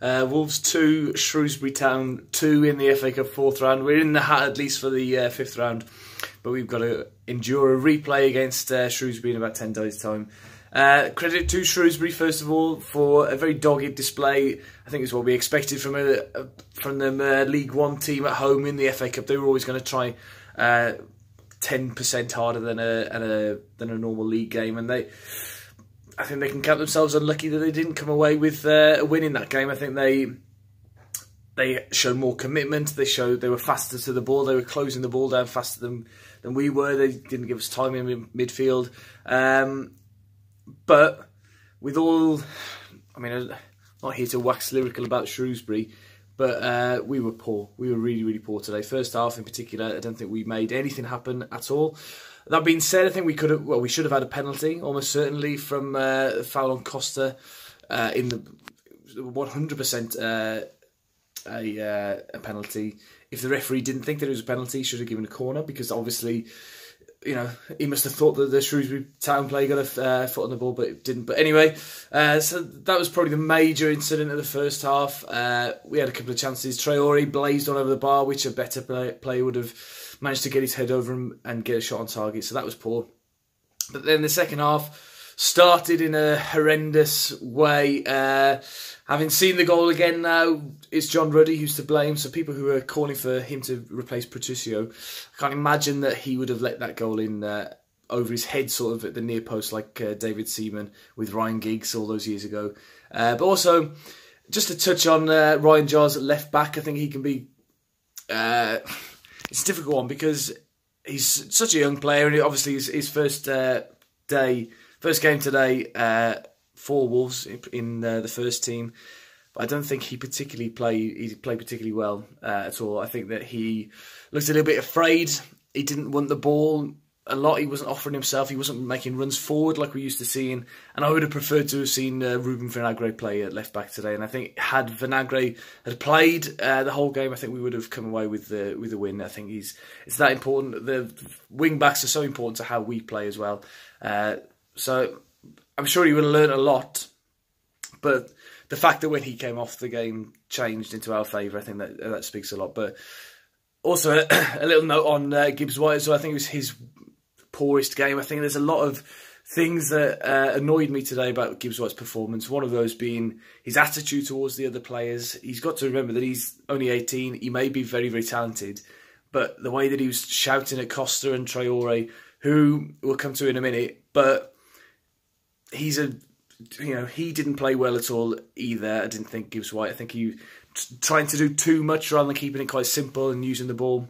Wolves 2, Shrewsbury Town 2 in the FA Cup 4th round. We're in the hat at least for the 5th round, but we've got to endure a replay against Shrewsbury in about 10 days' time. Credit to Shrewsbury, first of all, for a very dogged display. I think it's what we expected from the League One team at home in the FA Cup. They were always going to try 10% harder than a normal league game, and I think they can count themselves unlucky that they didn't come away with a win in that game. I think they showed more commitment. They were faster to the ball. They were closing the ball down faster than we were. They didn't give us time in midfield. But with all, I mean, I'm not here to wax lyrical about Shrewsbury, but we were poor. We were really, really poor today. First half in particular, I don't think we made anything happen at all. That being said, I think we should have had a penalty, almost certainly, from a foul on Costa in the 100% a penalty. If the referee didn't think that it was a penalty, he should have given a corner, because obviously, you know, he must have thought that the Shrewsbury Town player got a foot on the ball, but it didn't. But anyway, so that was probably the major incident of the first half. We had a couple of chances. Traore blazed on over the bar, which a better player would have managed to get his head over him and get a shot on target, so that was poor. But then the second half started in a horrendous way. Having seen the goal again now, it's John Ruddy who's to blame, so people who are calling for him to replace Patricio, I can't imagine that he would have let that goal in over his head, sort of at the near post, like David Seaman with Ryan Giggs all those years ago. But also, just to touch on Ryan Giles at left back, I think he can be... it's a difficult one because he's such a young player, and obviously his first game today for Wolves in the first team. But I don't think he played particularly well at all. I think that he looked a little bit afraid. He didn't want the ball a lot. He wasn't offering himself. He wasn't making runs forward like we used to see. And I would have preferred to have seen Ruben Vinagre play at left back today. And I think had Vinagre had played the whole game, I think we would have come away with the win. I think it's that important. The wing backs are so important to how we play as well. So I'm sure he would have learned a lot. But the fact that when he came off, the game changed into our favour, I think that speaks a lot. But also a little note on Gibbs White. So I think it was his poorest game. I think there's a lot of things that annoyed me today about Gibbs White's performance. One of those being his attitude towards the other players. He's got to remember that he's only 18. He may be very, very talented, but the way that he was shouting at Costa and Traore, who we'll come to in a minute, but he didn't play well at all either. I didn't think Gibbs White. I think he trying to do too much rather than keeping it quite simple and using the ball.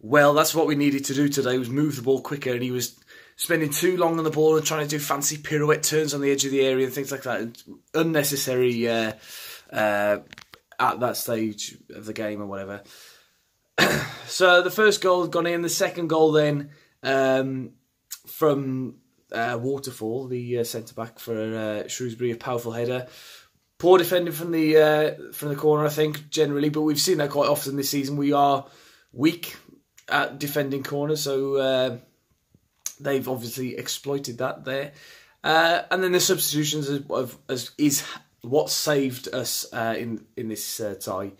Well, that's what we needed to do today, was move the ball quicker, and he was spending too long on the ball and trying to do fancy pirouette turns on the edge of the area and things like that. It's unnecessary at that stage of the game or whatever. So the first goal had gone in. The second goal then from Waterfall, the centre-back for Shrewsbury, a powerful header. Poor defending from the corner, I think, generally, but we've seen that quite often this season. We are weak at defending corners, so they've obviously exploited that there. And then the substitutions is what saved us in this tie.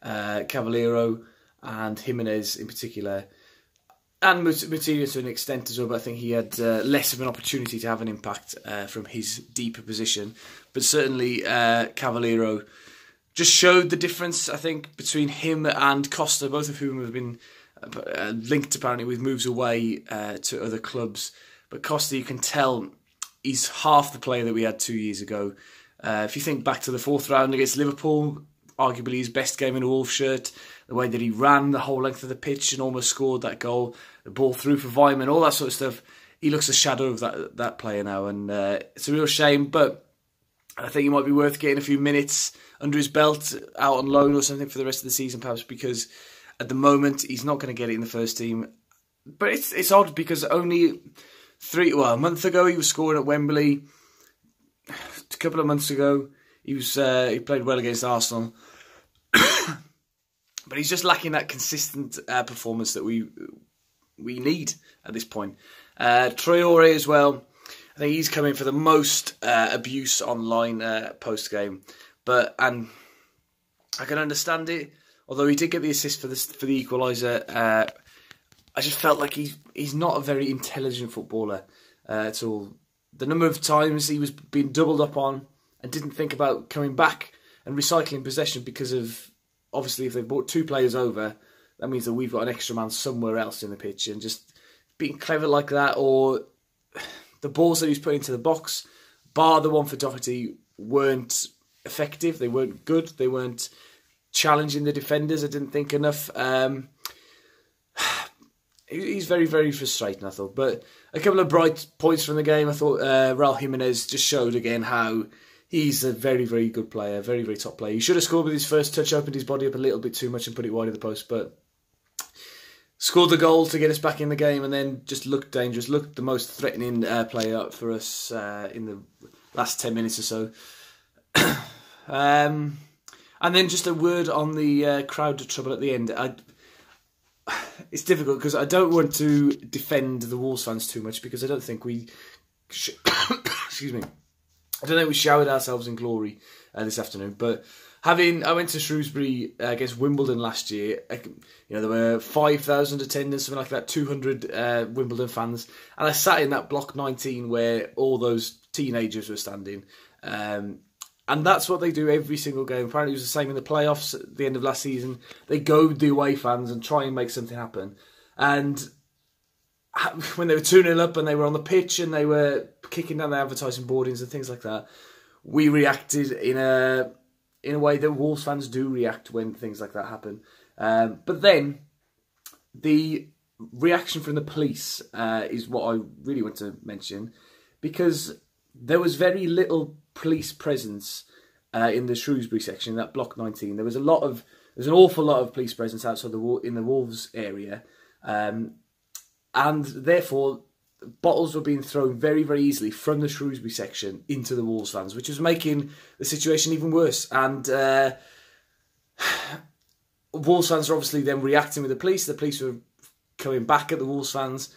Cavallero and Jimenez in particular, and Moutinho to an extent as well, but I think he had less of an opportunity to have an impact from his deeper position. But certainly Cavallero just showed the difference, I think, between him and Costa, both of whom have been linked apparently with moves away to other clubs. But Costa, you can tell, he's half the player that we had 2 years ago. If you think back to the 4th round against Liverpool, arguably his best game in a Wolves shirt, the way that he ran the whole length of the pitch and almost scored that goal, the ball through for Weimann, all that sort of stuff, he looks a shadow of that player now, and it's a real shame. But I think it might be worth getting a few minutes under his belt out on loan or something for the rest of the season, perhaps, because at the moment he's not going to get it in the first team. But it's odd because only a month ago he was scoring at Wembley. A couple of months ago he played well against Arsenal. But he's just lacking that consistent performance that we need at this point. Traore as well. I think he's coming for the most abuse online post-game. and I can understand it. Although he did get the assist for the equaliser, I just felt like he's not a very intelligent footballer at all. The number of times he was being doubled up on and didn't think about coming back and recycling possession because of, obviously, if they've brought 2 players over, that means that we've got an extra man somewhere else in the pitch, and just being clever like that, or the balls that he was putting into the box, bar the one for Doherty, weren't effective. They weren't good. They weren't challenging the defenders. I didn't think enough. He's very, very frustrating, I thought. But a couple of bright points from the game. I thought Raul Jimenez just showed again how he's a very, very good player, very, very top player. He should have scored with his first touch, opened his body up a little bit too much and put it wide of the post, but scored the goal to get us back in the game, and then just looked dangerous, looked the most threatening player for us in the last 10 minutes or so. And then just a word on the crowd trouble at the end. It's difficult because I don't want to defend the Wolves fans too much, because I don't think we... excuse me. I don't think we showered ourselves in glory this afternoon, but I went to Shrewsbury against Wimbledon last year. There were 5,000 attendance, something like that, 200 Wimbledon fans, and I sat in that block 19 where all those teenagers were standing. And that's what they do every single game. Apparently it was the same in the playoffs at the end of last season. They goad the away fans and try and make something happen. And when they were 2-0 up and they were on the pitch and they were kicking down the advertising boardings and things like that, we reacted in a way that Wolves fans do react when things like that happen. But then the reaction from the police is what I really want to mention, because there was very little police presence in the Shrewsbury section, that block 19. There's an awful lot of police presence outside in the Wolves area, and therefore bottles were being thrown very, very easily from the Shrewsbury section into the Wolves fans, which was making the situation even worse. And Wolves fans are obviously then reacting with the police. The police were coming back at the Wolves fans.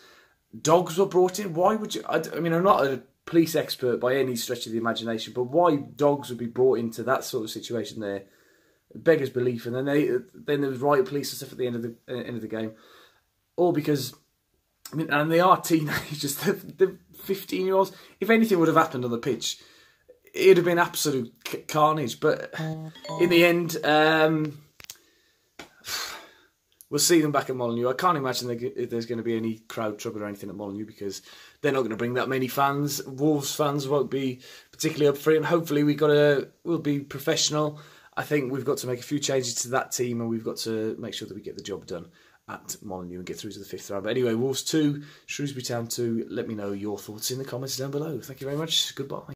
Dogs were brought in. Why would you... I mean, I'm not a police expert by any stretch of the imagination, but why dogs would be brought into that sort of situation there, it beggars belief. And then there was riot police and stuff at the end of the game, all because, I mean, and they are teenagers, the 15-year-olds. If anything would have happened on the pitch, it'd have been absolute carnage. But in the end, we'll see them back at Molineux. I can't imagine there's going to be any crowd trouble or anything at Molineux, because they're not going to bring that many fans. Wolves fans won't be particularly up for it, and hopefully we'll be professional. I think we've got to make a few changes to that team, and we've got to make sure that we get the job done at Molineux and get through to the 5th round. But anyway, Wolves 2, Shrewsbury Town 2. Let me know your thoughts in the comments down below. Thank you very much. Goodbye.